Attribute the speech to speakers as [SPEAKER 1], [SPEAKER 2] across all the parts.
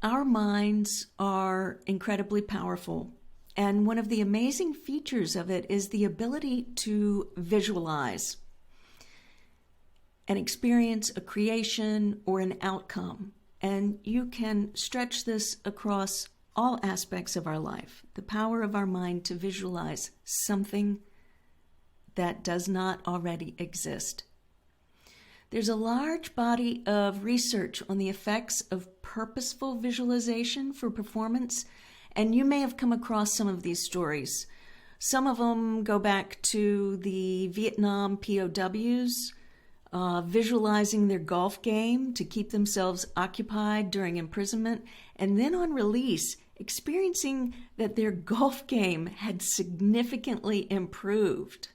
[SPEAKER 1] Our minds are incredibly powerful, and one of the amazing features of it is the ability to visualize and experience a creation or an outcome. And you can stretch this across all aspects of our life. The power of our mind to visualize something that does not already exist. There's a large body of research on the effects of purposeful visualization for performance, and you may have come across some of these stories. Some of them go back to the Vietnam POWs, visualizing their golf game to keep themselves occupied during imprisonment, and then on release, experiencing that their golf game had significantly improved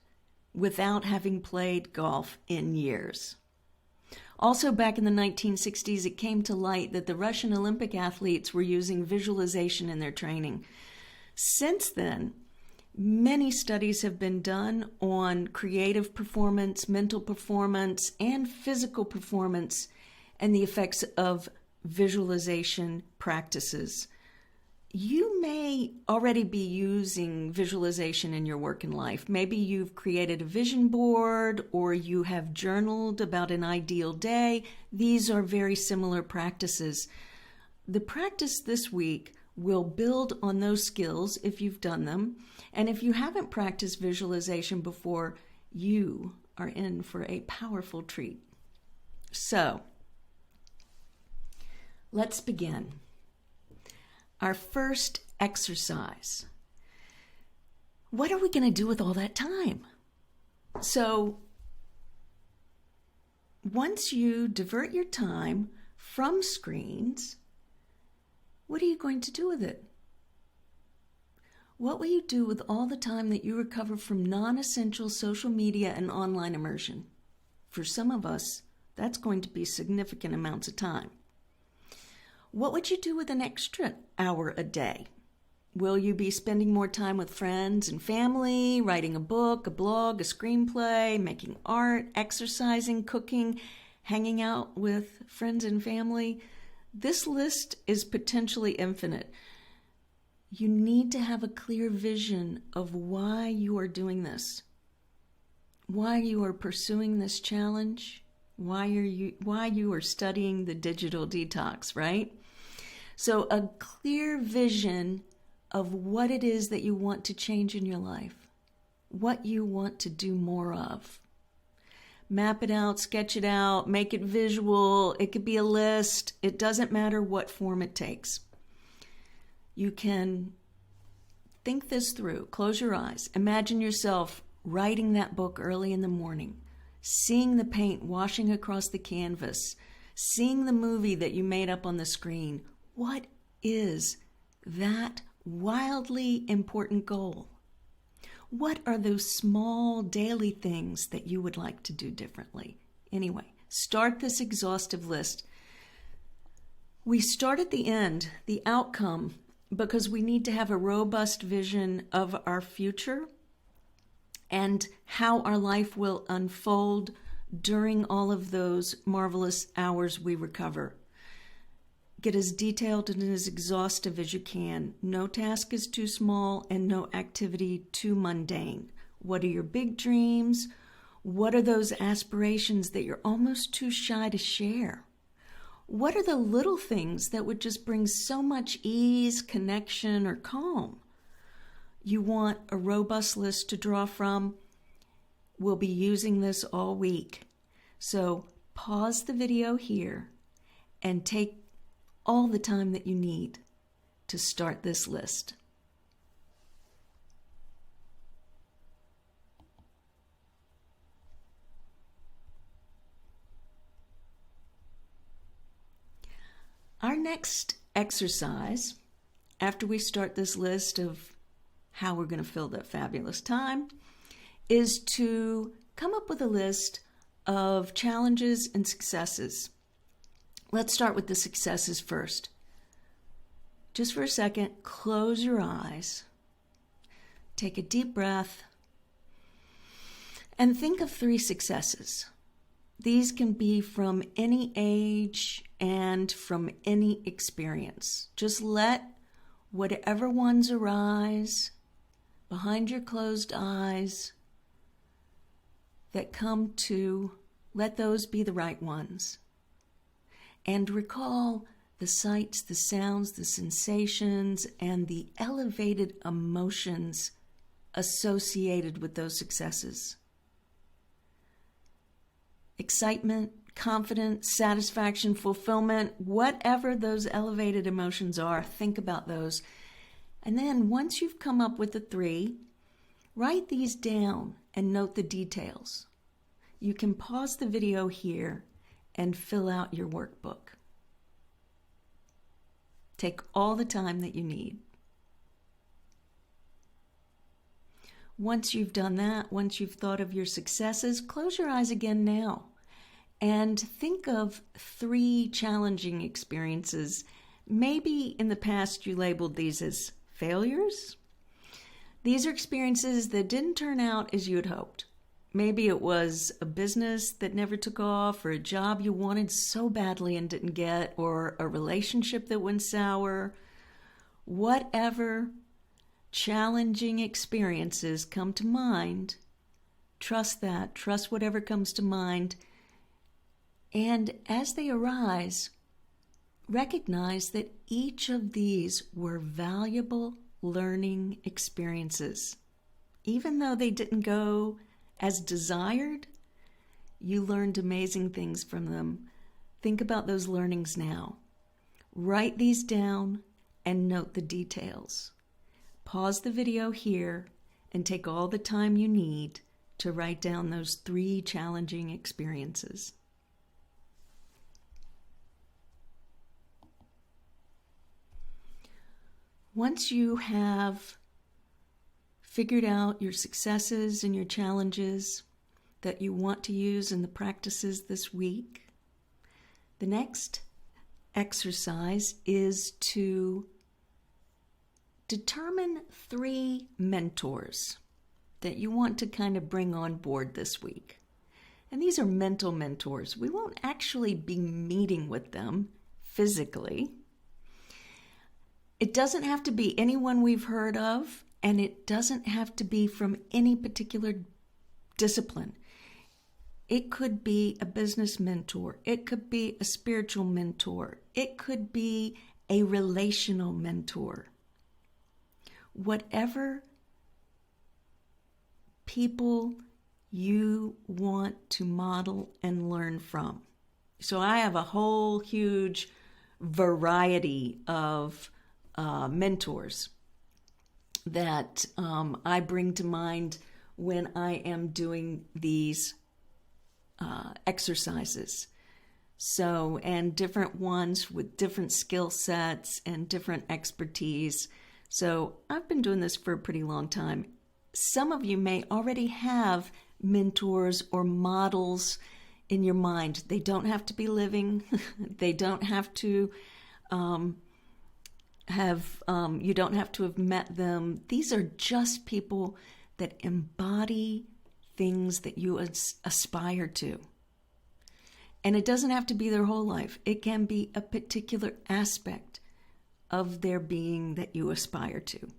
[SPEAKER 1] without having played golf in years. Also, back in the 1960s, it came to light that the Russian Olympic athletes were using visualization in their training. Since then, many studies have been done on creative performance, mental performance, and physical performance, and the effects of visualization practices. You may already be using visualization in your work and life. Maybe you've created a vision board or you have journaled about an ideal day. These are very similar practices. The practice this week will build on those skills if you've done them. And if you haven't practiced visualization before, you are in for a powerful treat. So, let's begin. Our first exercise. What are we going to do with all that time? So, once you divert your time from screens, what are you going to do with it? What will you do with all the time that you recover from non-essential social media and online immersion? For some of us, that's going to be significant amounts of time. What would you do with an extra hour a day? Will you be spending more time with friends and family, writing a book, a blog, a screenplay, making art, exercising, cooking, hanging out with friends and family? This list is potentially infinite. You need to have a clear vision of why you are doing this, why you are pursuing this challenge, why you are studying the digital detox, right? So a clear vision of what it is that you want to change in your life, what you want to do more of. Map it out, sketch it out, make it visual. It could be a list. It doesn't matter what form it takes. You can think this through. Close your eyes. Imagine yourself writing that book early in the morning, seeing the paint washing across the canvas, seeing the movie that you made up on the screen. What is that wildly important goal? What are those small daily things that you would like to do differently? Anyway, start this exhaustive list. We start at the end, the outcome, because we need to have a robust vision of our future and how our life will unfold during all of those marvelous hours we recover. Get as detailed and as exhaustive as you can. No task is too small and no activity too mundane. What are your big dreams? What are those aspirations that you're almost too shy to share? What are the little things that would just bring so much ease, connection, or calm? You want a robust list to draw from? We'll be using this all week. So pause the video here and take all the time that you need to start this list. Our next exercise, after we start this list of how we're going to fill that fabulous time, is to come up with a list of challenges and successes. Let's start with the successes first. Just for a second, close your eyes, take a deep breath, and think of 3 successes. These can be from any age, and from any experience. Just let whatever ones arise behind your closed eyes that come to, let those be the right ones. And recall the sights, the sounds, the sensations, and the elevated emotions associated with those successes. Excitement, confidence, satisfaction, fulfillment, whatever those elevated emotions are, think about those. And then once you've come up with the 3, write these down and note the details. You can pause the video here and fill out your workbook. Take all the time that you need. Once you've done that, once you've thought of your successes, close your eyes again now and think of 3 challenging experiences. Maybe in the past you labeled these as failures. These are experiences that didn't turn out as you had hoped. Maybe it was a business that never took off, or a job you wanted so badly and didn't get, or a relationship that went sour. Whatever challenging experiences come to mind, trust that. Trust whatever comes to mind. And as they arise, recognize that each of these were valuable learning experiences. Even though they didn't go as desired, you learned amazing things from them. Think about those learnings now. Write these down and note the details. Pause the video here and take all the time you need to write down those 3 challenging experiences. Once you have figured out your successes and your challenges that you want to use in the practices this week, the next exercise is to determine 3 mentors that you want to kind of bring on board this week. And these are mental mentors. We won't actually be meeting with them physically. It doesn't have to be anyone we've heard of, and it doesn't have to be from any particular discipline. It could be a business mentor. It could be a spiritual mentor. It could be a relational mentor. Whatever people you want to model and learn from. So I have a whole huge variety of mentors that I bring to mind when I am doing these exercises. So, and different ones with different skill sets and different expertise. So I've been doing this for a pretty long time. Some of you may already have mentors or models in your mind. They don't have to be living. They don't have to you don't have to have met them. These are just people that embody things that you aspire to. And it doesn't have to be their whole life. It can be a particular aspect of their being that you aspire to.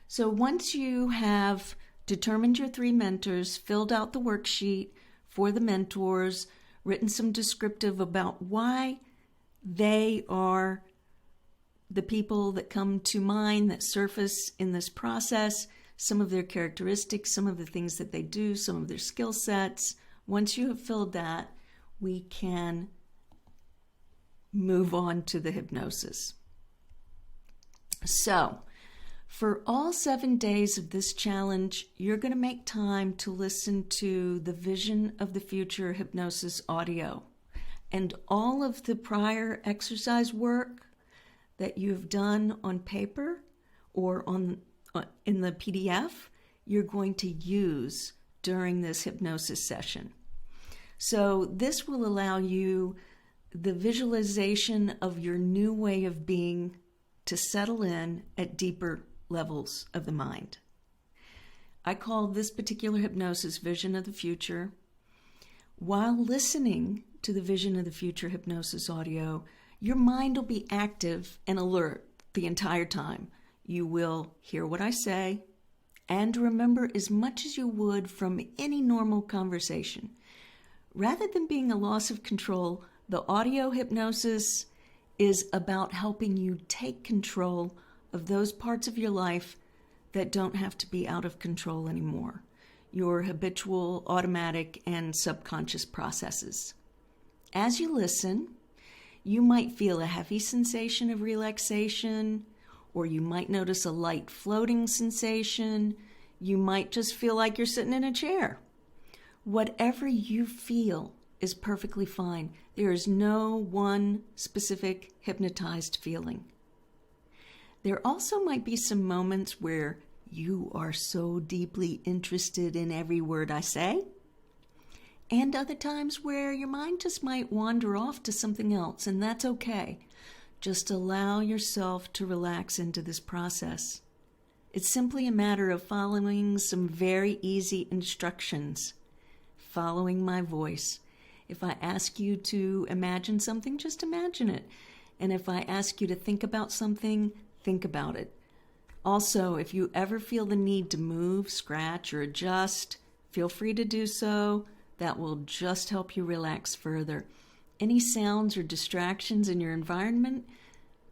[SPEAKER 1] So once you have determined your 3 mentors, filled out the worksheet for the mentors, written some descriptive about why they are the people that come to mind, that surface in this process, some of their characteristics, some of the things that they do, some of their skill sets. Once you have filled that, we can move on to the hypnosis. So, for all 7 days of this challenge, you're going to make time to listen to the Vision of the Future hypnosis audio. And all of the prior exercise work that you've done on paper or in the PDF, you're going to use during this hypnosis session. So this will allow you the visualization of your new way of being to settle in at deeper levels of the mind. I call this particular hypnosis Vision of the Future. While listening to the Vision of the Future Hypnosis audio, your mind will be active and alert the entire time. You will hear what I say and remember as much as you would from any normal conversation. Rather than being a loss of control, the audio hypnosis is about helping you take control of those parts of your life that don't have to be out of control anymore. Your habitual, automatic, and subconscious processes. As you listen, you might feel a heavy sensation of relaxation, or you might notice a light floating sensation. You might just feel like you're sitting in a chair. Whatever you feel is perfectly fine. There is no one specific hypnotized feeling. There also might be some moments where you are so deeply interested in every word I say, and other times where your mind just might wander off to something else, and that's okay. Just allow yourself to relax into this process. It's simply a matter of following some very easy instructions, following my voice. If I ask you to imagine something, just imagine it. And if I ask you to think about something, think about it. Also, if you ever feel the need to move, scratch, or adjust, feel free to do so. That will just help you relax further. Any sounds or distractions in your environment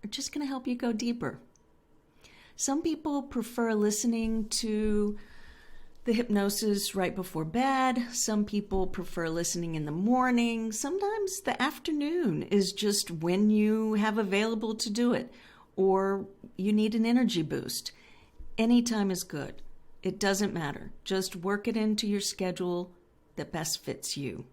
[SPEAKER 1] are just going to help you go deeper. Some people prefer listening to the hypnosis right before bed. Some people prefer listening in the morning. Sometimes the afternoon is just when you have available to do it, or you need an energy boost. Anytime is good. It doesn't matter. Just work it into your schedule that best fits you.